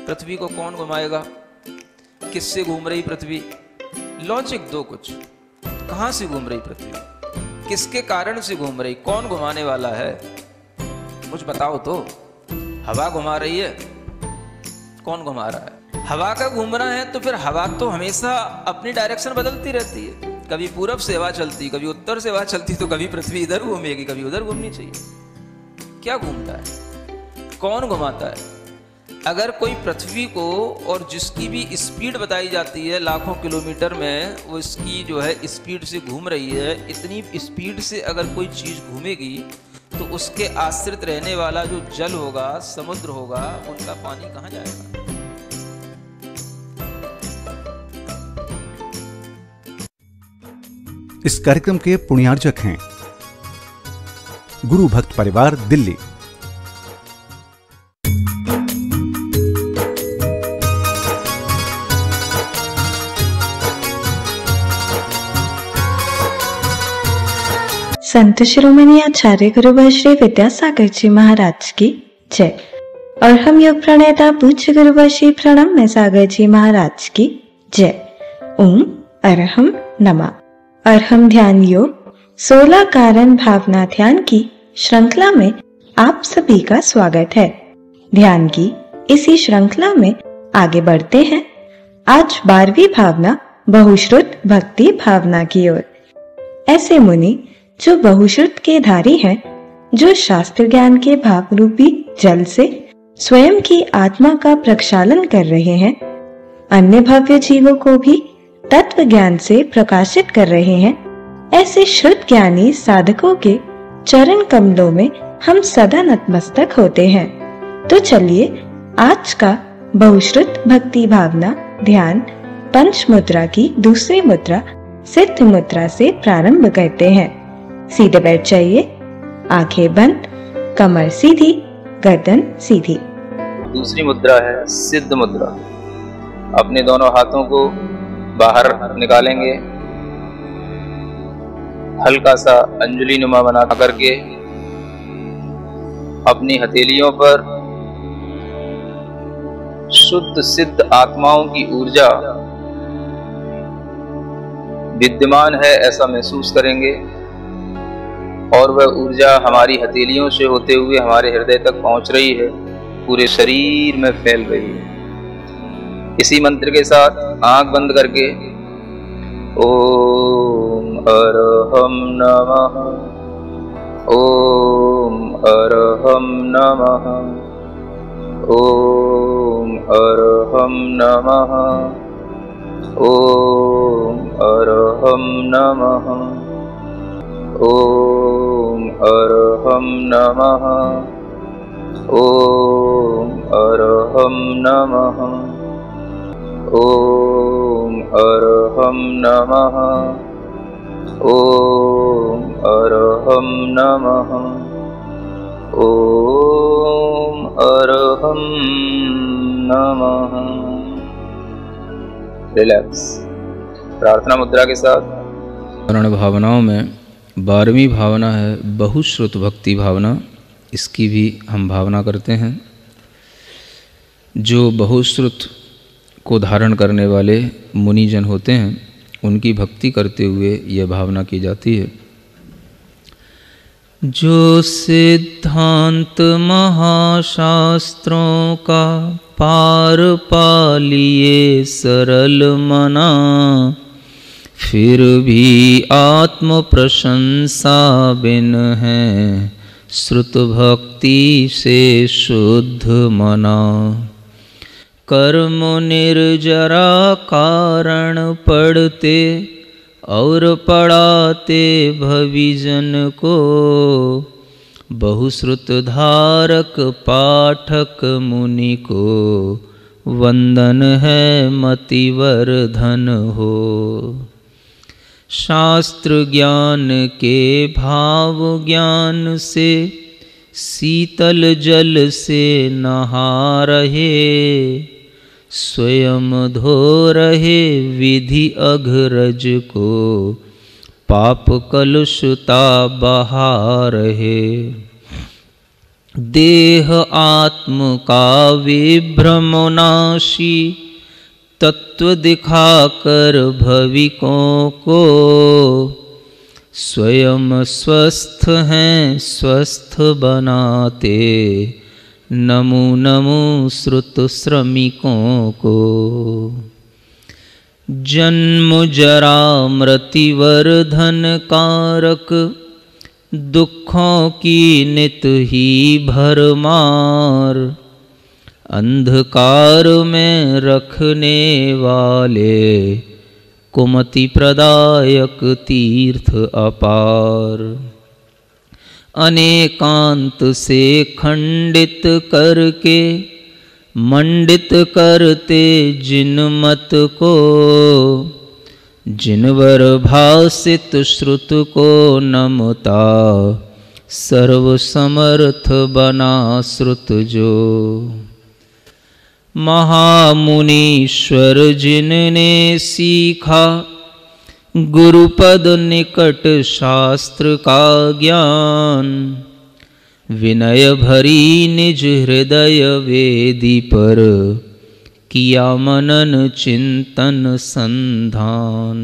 पृथ्वी को कौन घुमाएगा? किससे घूम रही पृथ्वी? लॉजिक दो कुछ। कहां से घूम रही पृथ्वी? किसके कारण से घूम रही? कौन घुमाने वाला है? कुछ बताओ तो। हवा घुमा रही है? कौन घुमा रहा है? हवा का घूमना है तो फिर हवा तो हमेशा अपनी डायरेक्शन बदलती रहती है। कभी पूरब से हवा चलती, कभी उत्तर से हवा चलती, तो कभी पृथ्वी इधर घूमेगी, कभी उधर घूमनी चाहिए। क्या घूमता है? कौन घुमाता है? अगर कोई पृथ्वी को, और जिसकी भी स्पीड बताई जाती है लाखों किलोमीटर में, वो इसकी जो है स्पीड से घूम रही है, इतनी स्पीड से अगर कोई चीज़ घूमेगी तो उसके आश्रित रहने वाला जो जल होगा, समुद्र होगा, उनका पानी कहाँ जाएगा? इस कार्यक्रम के पुण्यार्जक हैं गुरु भक्त परिवार, दिल्ली। संत शिरोमणि आचार्य गुरुवर श्री विद्यासागर जी महाराज की जय। और हम योग प्रणेता पूज्य गुरुवर श्री प्रणम्य सागर जी महाराज की जय। ओम अरहम नमः। अरहम ध्यान योग 16 कारण भावना ध्यान की श्रृंखला में आप सभी का स्वागत है। ध्यान की इसी श्रृंखला में आगे बढ़ते हैं। आज 12वीं भावना बहुश्रुत भक्ति भावना की ओर। ऐसे मुनि जो बहुश्रुत के धारी हैं, जो शास्त्र ज्ञान के भाव रूपी जल से स्वयं की आत्मा का प्रक्षालन कर रहे हैं, अन्य भव्य जीवों को भी तत्व ज्ञान से प्रकाशित कर रहे हैं, ऐसे श्रुत ज्ञानी साधकों के चरण कमलों में हम सदा नतमस्तक होते हैं। तो चलिए आज का बहुश्रुत भक्ति भावना ध्यान पंच मुद्रा की दूसरी मुद्रा सिद्ध मुद्रा से प्रारंभ करते हैं। सीधे बैठ जाइए, आंखें बंद, कमर सीधी, गर्दन सीधी। दूसरी मुद्रा है सिद्ध मुद्रा। अपने दोनों हाथों को बाहर निकालेंगे, हल्का सा अंजलि नुमा बना करके अपनी हथेलियों पर शुद्ध सिद्ध आत्माओं की ऊर्जा विद्यमान है ऐसा महसूस करेंगे, और वह ऊर्जा हमारी हथेलियों से होते हुए हमारे हृदय तक पहुंच रही है, पूरे शरीर में फैल रही है। इसी मंत्र के साथ आंख बंद करके ओम अरहम नमः, ओम अरहम नमः, ओम अरहम नमः, ओम अरहम नमः, ओम अरहम नमः, ओम अरहम नमः, ओम अरहम नमः, ओम अरहम नमः, ओम अरहम नमः। रिलैक्स। प्रार्थना मुद्रा के साथ करण भावनाओं में 12वीं भावना है बहुश्रुत भक्ति भावना। इसकी भी हम भावना करते हैं। जो बहुश्रुत को धारण करने वाले मुनिजन होते हैं, उनकी भक्ति करते हुए यह भावना की जाती है। जो सिद्धांत महाशास्त्रों का पार पा लिए सरल मना, फिर भी आत्म प्रशंसा बिन है श्रुत भक्ति से शुद्ध मना। कर्म निर्जरा कारण पढ़ते और पढ़ाते भविजन को, बहुश्रुत धारक पाठक मुनि को वंदन है मतिवर्धन हो। शास्त्र ज्ञान के भाव ज्ञान से शीतल जल से नहा रहे, स्वयं धो रहे विधि अघरज को, पाप कलुषता बहा रहे। देह आत्म का विभ्रमनाशी तत्व दिखाकर भविकों को स्वयं स्वस्थ हैं स्वस्थ बनाते नमो नमो श्रुत श्रमिकों को। जन्म जरा मृत्यु वर्धन कारक दुखों की नित ही भरमार अंधकार में रखने वाले कुमति प्रदायक तीर्थ अपार। अनेकांत से खंडित करके मंडित करते जिन मत को जिनवर भासित श्रुत को नमता सर्व समर्थ बना श्रुत जो। महामुनीश्वर जिनने सीखा गुरुपद निकट शास्त्र का ज्ञान विनय भरी निज हृदय वेदी पर किया मनन चिंतन संधान।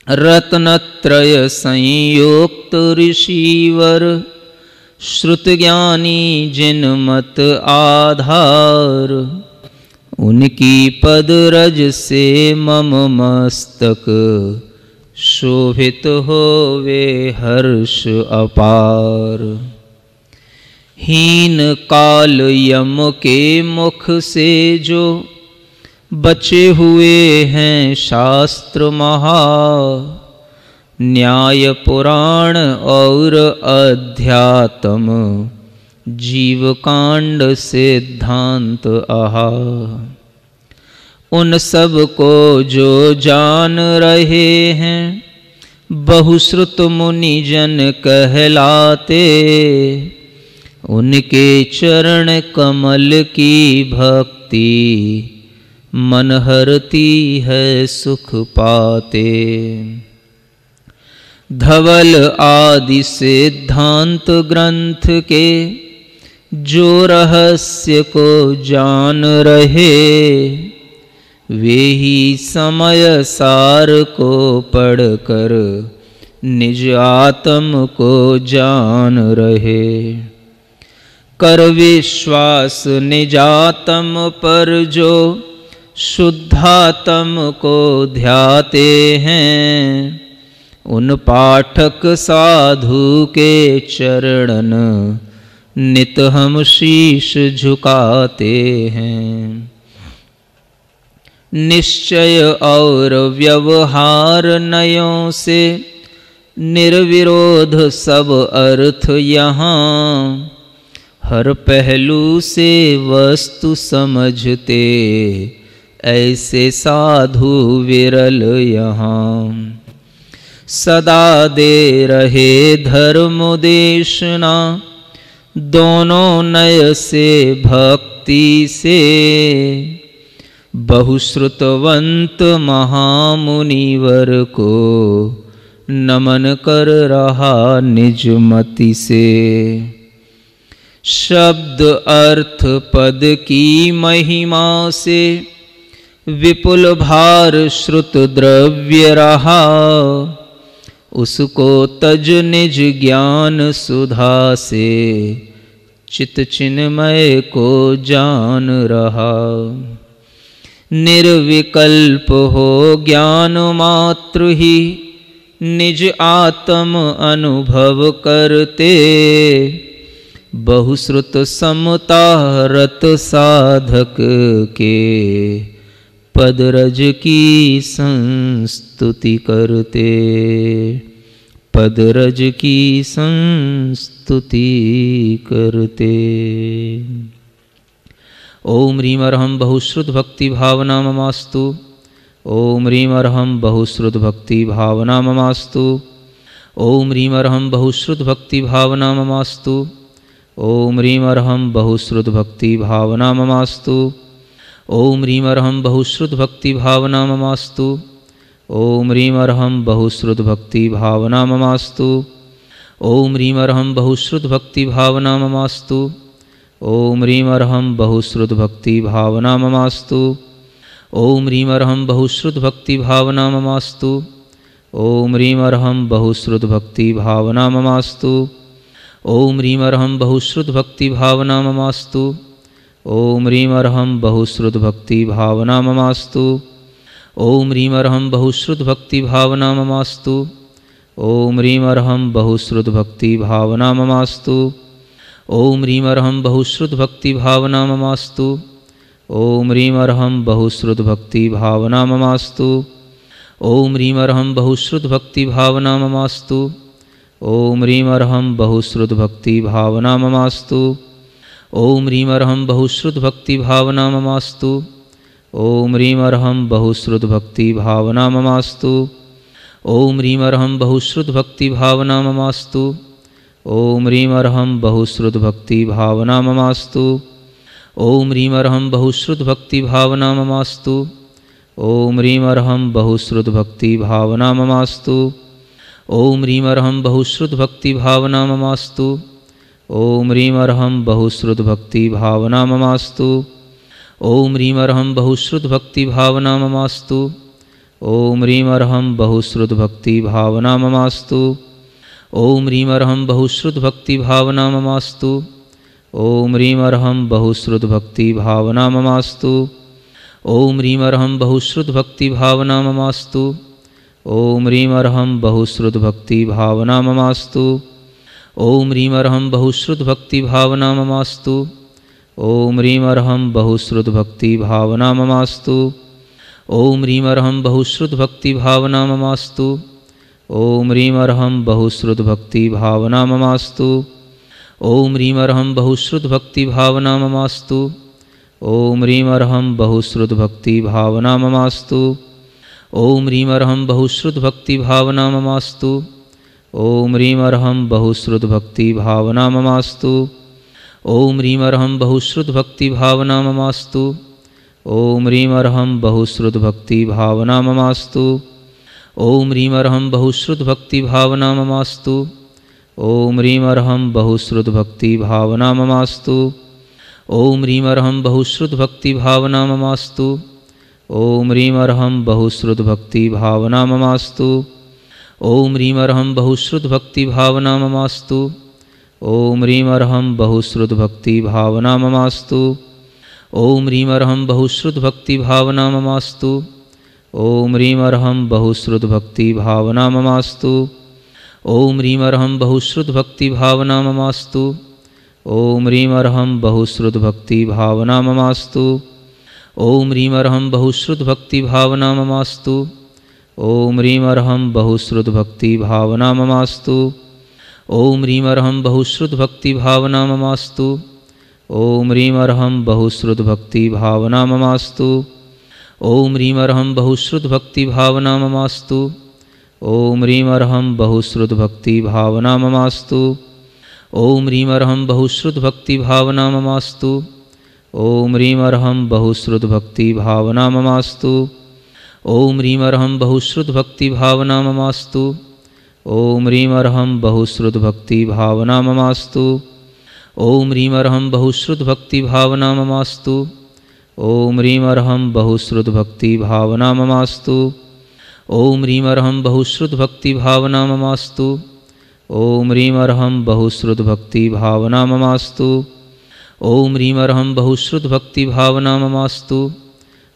रत्नत्रय संयुक्त ऋषिवर श्रुत ज्ञानी जिन मत आधार उनकी पद रज से मम मस्तक शोभित होवे हर्ष अपार। हीन काल यम के मुख से जो बचे हुए हैं शास्त्र महा न्याय पुराण और अध्यात्म जीव कांड सिद्धांत आहा। उन सब को जो जान रहे हैं बहुश्रुत मुनि जन कहलाते उनके चरण कमल की भक्ति मन हरती है सुख पाते। धवल आदि सिद्धांत ग्रंथ के जो रहस्य को जान रहे वे ही समय सार को पढ़कर निज आत्म को जान रहे। कर विश्वास निजात्म पर जो शुद्धात्म को ध्याते हैं उन पाठक साधु के चरणन नित हम शीश झुकाते हैं। निश्चय और व्यवहार नयों से निर्विरोध सब अर्थ यहाँ हर पहलू से वस्तु समझते ऐसे साधु विरल यहाँ। सदा दे रहे धर्म देशना दोनों नय से भक्ति से बहुश्रुतवंत महामुनिवर को नमन कर रहा निज मति से। शब्द अर्थ पद की महिमा से विपुल भार श्रुत द्रव्य रहा उसको तज निज ज्ञान सुधा से चित चिन्मय को जान रहा। निर्विकल्प हो ज्ञान मात्र ही निज आत्म अनुभव करते बहुश्रुत समता रत साधक के पदरज की संस्तुति करते पदरज की संस्तुति करते। ओम ह्रीम अर्हं बहुश्रुत भक्ति भावना ममास्तु। ओम ह्रीम अर्हं बहुश्रुत भक्ति भावना ममास्तु। ओम ह्रीम अर्हं बहुश्रुत भक्ति भावना ममास्तु। ओम ह्रीम अर्हं बहुश्रुत भक्ति भावना ममास्तु। ओम ह्रीम अर्हं बहुश्रुत भक्ति भावना ममास्तु। ओम ह्रीम अर्हं बहुश्रुत भक्ति भावना ममास्तु। ओम ह्रीं अर्हं बहुश्रुत भक्ति भावना ममास्तु। ओम ह्रीं अर्हं बहुश्रुत भक्ति भावना ममास्तु। ओम ह्रीं अर्हं बहुश्रुत भक्ति भावना ममास्तु। ओम ह्रीं अर्हं बहुश्रुत भक्ति भावना ममास्तु। ओम ह्रीं अर्हं बहुश्रुत भक्ति भावना ममास्तु। ओम ह्रीं अर्हं बहुश्रुत भक्ति भावना ममास्तु। ओम ह्रीं अर्हं बहुश्रुत भक्ति भावना ममास्तु। ओम ह्रीं अर्हं बहुश्रुत भक्ति भावना ममास्तु। ओम ह्रीं अर्हं बहुश्रुत भक्ति भावना ममास्तु। ओम ह्रीं अर्हं बहुश्रुत भक्ति भावना ममास्तु। ओम ह्रीं अर्हं बहुश्रुत भक्ति भावना ममास्तु। ओम ह्रीं अर्हं बहुश्रुत भक्ति भावना ममास्तु। ओम ह्रीं अर्हं बहुश्रुत भक्ति भावना ममास्तु। ओम ह्रीं अर्हं बहुश्रुत भक्ति भावना ममास्तु। ओम ह्रीं अर्हं बहुश्रुत भक्ति भावना ममास्तु। ओम ह्रीं अर्हं बहुश्रुत भक्ति भावना ममास्तु। ओम ह्रीं अर्हं बहुश्रुत भक्ति भावना ममास्तु। ओम ह्रीं अर्हं बहुश्रुत भक्ति भावना ममास्तु। ओम ह्रीं अर्हं बहुश्रुत भक्ति भावना ममास्तु। ओम ह्रीं अर्हं बहुश्रुत भक्ति भावना ममास्तु। ओम ह्रीं अर्हं बहुश्रुत भक्ति भावना ममास्तु। ओम ह्रीं अर्हं बहुश्रुत भक्ति भावना ममास्तु। ओम ह्रीं अर्हं बहुश्रुत भक्ति भावना ममास्तु। ओम ह्रीं अर्हं बहुश्रुत भक्ति भावना ममास्तु। ओम ह्रीं अर्हं बहुश्रुत भक्ति भावना ममास्तु। ओम ह्रीं अर्हं बहुश्रुत भक्ति भावना ममास्तु। ओम ह्रीं अर्हं बहुश्रुत भक्ति भावना ममास्तु। ओम ह्रीं अर्हं बहुश्रुत भक्ति भावना ममास्तु। ओम ह्रीं अर्हं बहुश्रुत भक्ति भावना ममास्तु। ओम ह्रीं अर्हं बहुश्रुत भक्ति भावना ममास्तु। ओम ह्रीं अर्हं बहुश्रुत भक्ति भावना ममास्तु। ओम ह्रीं अर्हं बहुश्रुत भक्ति भावना ममास्तु। ओम ह्रीं अर्हं बहुश्रुत भक्ति भावना ममास्तु। ओम ह्रीं अर्हं बहुश्रुत भक्ति भावना ममास्तु। ओम ह्रीं अर्हं बहुश्रुत भक्ति भावना ममास्तु। ओम ह्रीं अर्हं बहुश्रुत भक्ति भावना ममास्तु। ओम ह्रीं अर्हं बहुश्रुत भक्ति भावना ममास्तु। ओम ह्रीं अर्हं बहुश्रुत भक्ति भावना ममास्तु। ओम ह्रीं अर्हं बहुश्रुत भक्ति भावना ममास्तु। ओम ह्रीं अर्हं बहुश्रुत भक्ति भावना ममास्तु। ओम ह्रीं अर्हं बहुश्रुत भक्ति भावना ममास्तु। ओम ह्रीं अर्हं बहुश्रुत भक्ति भावना ममास्तु। ओम ह्रीं अर्हं बहुश्रुत भक्ति भावना ममास्तु। ओम ह्रीं अर्हं बहुश्रुत भक्ति भावना ममास्तु। ओम ह्रीं अर्हं बहुश्रुत भक्ति भावना ममास्तु। ओम ह्रीं अर्हं बहुश्रुत भक्ति भावना ममास्तु। ओम ह्रीं अर्हं बहुश्रुत भक्ति भावना ममास्तु। ओम ह्रीं अर्हं बहुश्रुत भक्ति भावना ममास्तु। ओम ह्रीं अर्हं बहुश्रुत भक्ति भावना ममास्तु। ओम ह्रीं अर्हं बहुश्रुत भक्ति भावना ममास्तु। ओम ह्रीं अर्हं बहुश्रुत भक्ति भावना ममास्तु। ओम ह्रीं अर्हं बहुश्रुत भक्ति भावना ममास्तु। ओम ह्रीं अर्हं बहुश्रुत भक्ति भावना ममास्तु। ओम ह्रीं अर्हं बहुश्रुत भक्ति भावना ममास्तु। ओम ह्रीं अर्हं बहुश्रुत भक्ति भावना ममास्तु। ओम ह्रीं अर्हं बहुश्रुत भक्ति भावना ममास्तु। ओम ह्रीं अर्हं बहुश्रुत भक्ति भावना ममास्तु। ओम ह्रीं अर्हं बहुश्रुत भक्ति भावना ममास्तु। ओम ह्रीं अर्हं बहुश्रुत भक्ति भावना ममास्तु। ओम ह्रीं अर्हं बहुश्रुत भक्ति भावना ममास्तु। ओम ह्रीं अर्हं बहुश्रुत भक्ति भावना ममास्तु।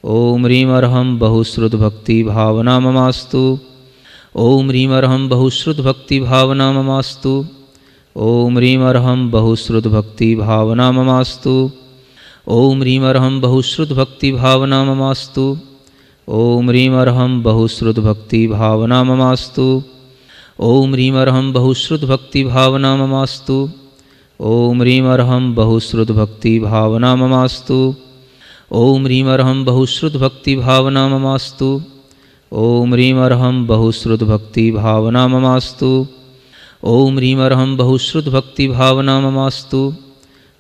ओम ह्रीं अर्हं बहुश्रुत भक्ति भावना ममास्तु। ओम ह्रीं अर्हं बहुश्रुत भक्ति भावना ममास्तु। ओम ह्रीं अर्हं बहुश्रुत भक्ति भावना ममास्तु। ओम ह्रीं अर्हं बहुश्रुत भक्ति भावना ममास्तु। ओम ह्रीं अर्हं बहुश्रुत भक्ति भावना ममास्तु। ओम ह्रीं अर्हं बहुश्रुत भक्ति भावना ममास्तु। ओम ह्रीं अर्हं बहुश्रुत भक्ति भावना ममास्तु। ओम ह्रीं अर्हं बहुश्रुत भक्ति भावना ममास्तु। ओम ह्रीं अर्हं बहुश्रुत भक्ति भावना ममास्तु। ओम ह्रीं अर्हं बहुश्रुत भक्ति भावना ममास्तु।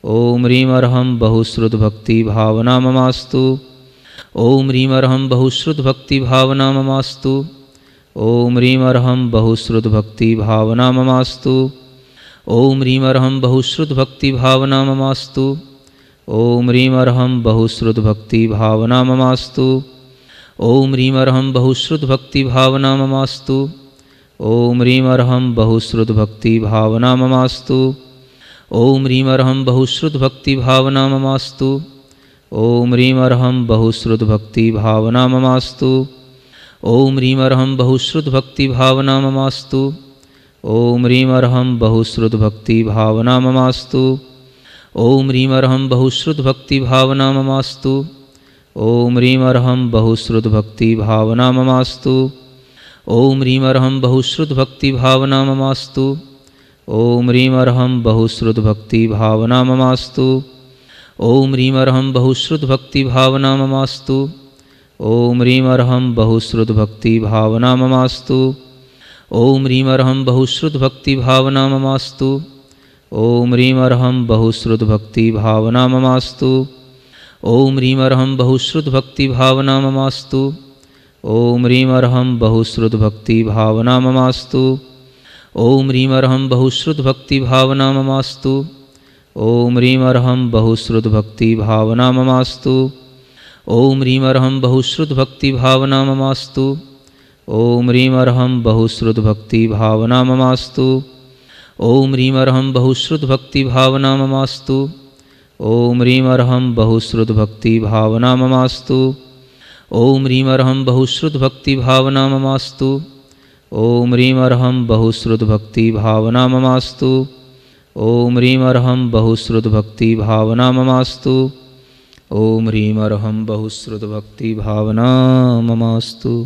ओम ह्रीं अर्हं बहुश्रुत भक्ति भावना ममास्तु। ओम ह्रीं अर्हं बहुश्रुत भक्ति भावना ममास्तु। ओम ह्रीं अर्हं बहुश्रुत भक्ति भावना ममास्तु। ओम ह्रीम अर्हं बहुश्रुत भक्ति भावना ममास्तु। ओम ह्रीम अर्हं बहुश्रुत भक्ति भावना ममास्तु। ओम ह्रीम अर्हं बहुश्रुत भक्ति भावना ममास्तु। ओम ह्रीम अर्हं बहुश्रुत भक्ति भावना ममास्तु। ओम ह्रीम अर्हं बहुश्रुत भक्ति भावना ममास्तु। ओम ह्रीम अर्हं बहुश्रुत भक्ति भावना ममास्तु। ओम ह्रीम अर्हं बहुश्रुत भक्ति भावना ममास्तु। ओम ह्रीम अर्हं बहुश्रुत भक्ति भावना ममास्तु। ओम ह्रीम अर्हं बहुश्रुत भक्ति भावना ममास्तु। ओम ह्रीम अर्हं बहुश्रुत भक्ति भावना ममास्तु। ओम ह्रीम अर्हं बहुश्रुत भक्ति भावना ममास्तु। ओम ह्रीम अर्हं बहुश्रुत भक्ति भावना ममास्तु। ओम ह्रीम अर्हं बहुश्रुत भक्ति भावना ममास्तु। ओम ह्रीम अर्हं बहुश्रुत भक्ति भावना ममास्तु। ओम ह्रीम अर्हं बहुश्रुत भक्ति भावना ममास्तु। ओम ह्रीम अर्हं बहुश्रुत भक्ति भावना ममास्तु। ओम ह्रीम अर्हं बहुश्रुत भक्ति भावना ममास्तु। ओम ह्रीम अर्हं बहुश्रुत भक्ति भावना ममास्तु। ओम ह्रीम अर्हं बहुश्रुत भक्ति भावना ममास्तु। ओम ह्रीम अर्हं बहुश्रुत भक्ति भावना ममास्तु। ओम ह्रीम अर्हं बहुश्रुत भक्ति भावना ममास्तु। ओम ह्रीम अर्हं बहुश्रुत भक्ति भावना ममास्तु। ओम ह्रीम अर्हं बहुश्रुत भक्ति भावना ममास्तु। ओम ह्रीम अर्हं बहुश्रुत भक्ति भावना ममास्तु। ओम ह्रीम अर्हं बहुश्रुत भक्ति भावना ममास्तु। ओम ह्रीम अर्हं बहुश्रुत भक्ति भावना ममास्तु। ओम ह्रीम अर्हं बहुश्रुत भक्ति भावना ममास्तु। ओम ह्रीम अर्हं बहुश्रुत भक्ति भावना ममास्तु।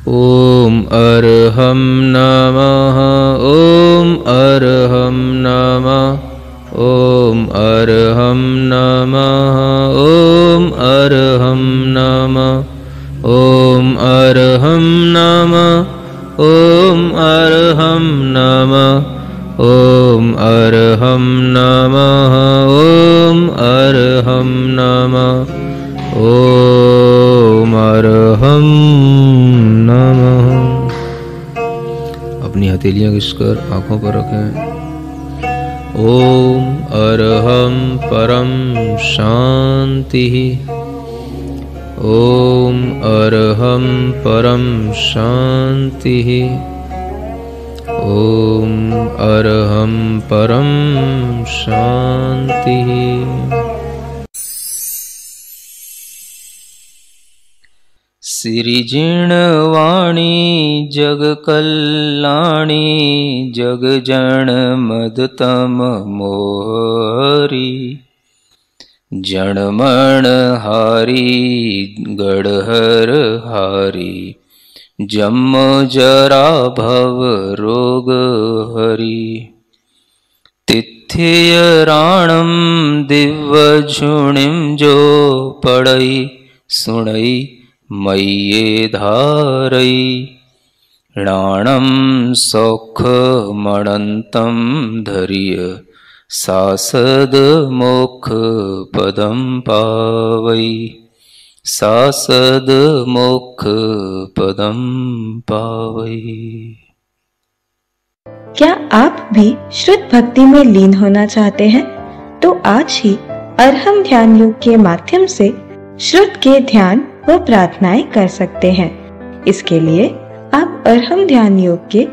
ओम अर्हं नमः। ओम अर्हं नमः। ओम अर्हं नमः। ओम अर्हं नमः। ओम अर्हं नमः। ओम अर्हं नमः। ओम अर्हं नमः। ओम अर्हं नमः। ओम अर्हं नमः। अपनी हथेलियां घिसकर आंखों पर रखें। ओम अर्हं परम शांति। ओम अर्हं परम शांति। ओम अर्हं परम शांति। सिरिजिणवाणी जग कल्याणी जग जन मदतम मोहरी जनमण हारी गढ़हर हारी जम जरा भव रोग हरि तिथ्य राणम दिव्य झुणिम जो पड़ई सुणई मय्ये धारई राणम सौख मणंतम धरिय सासद मोक्ष पदम पावई सासद मोक्ष पदम पावई। क्या आप भी श्रुत भक्ति में लीन होना चाहते हैं? तो आज ही अर्हम ध्यान योग के माध्यम से श्रुत के ध्यान व प्रार्थनाएं कर सकते हैं। इसके लिए आप अर्हम ध्यान योग के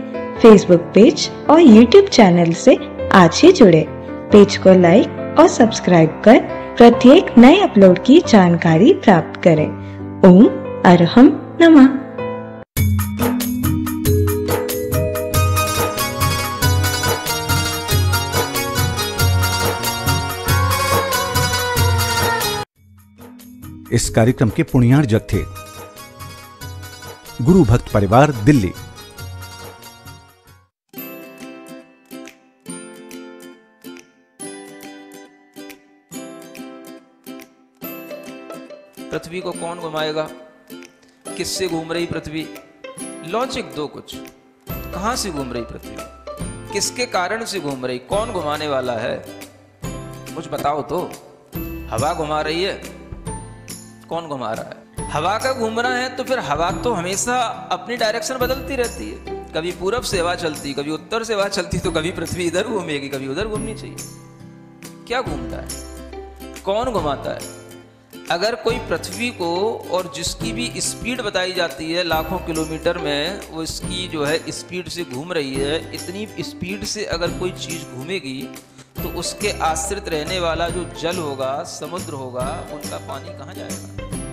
फेसबुक पेज और यूट्यूब चैनल से आज ही जुड़े। पेज को लाइक और सब्सक्राइब कर प्रत्येक नए अपलोड की जानकारी प्राप्त करें। ओम अर्हम नमः। इस कार्यक्रम के पुण्यार्जक थे गुरु भक्त परिवार दिल्ली। पृथ्वी को कौन घुमाएगा? किससे घूम रही पृथ्वी? लॉजिक दो कुछ। कहां से घूम रही पृथ्वी? किसके कारण से घूम रही? कौन घुमाने वाला है? कुछ बताओ तो। हवा घुमा रही है? कौन घुमा रहा है? हवा का घूमना है तो फिर हवा तो हमेशा अपनी डायरेक्शन बदलती रहती है, कभी पूरब से हवा चलती, कभी उत्तर से हवा चलती, तो कभी पृथ्वी इधर घूमेगी, कभी उधर घूमनी चाहिए। क्या घूमता है, कौन घुमाता है? अगर कोई पृथ्वी को, और जिसकी भी स्पीड बताई जाती है लाखों किलोमीटर में, वो इसकी जो है स्पीड से घूम रही है, इतनी स्पीड से अगर कोई चीज़ घूमेगी तो उसके आश्रित रहने वाला जो जल होगा, समुद्र होगा, उनका पानी कहाँ जाएगा?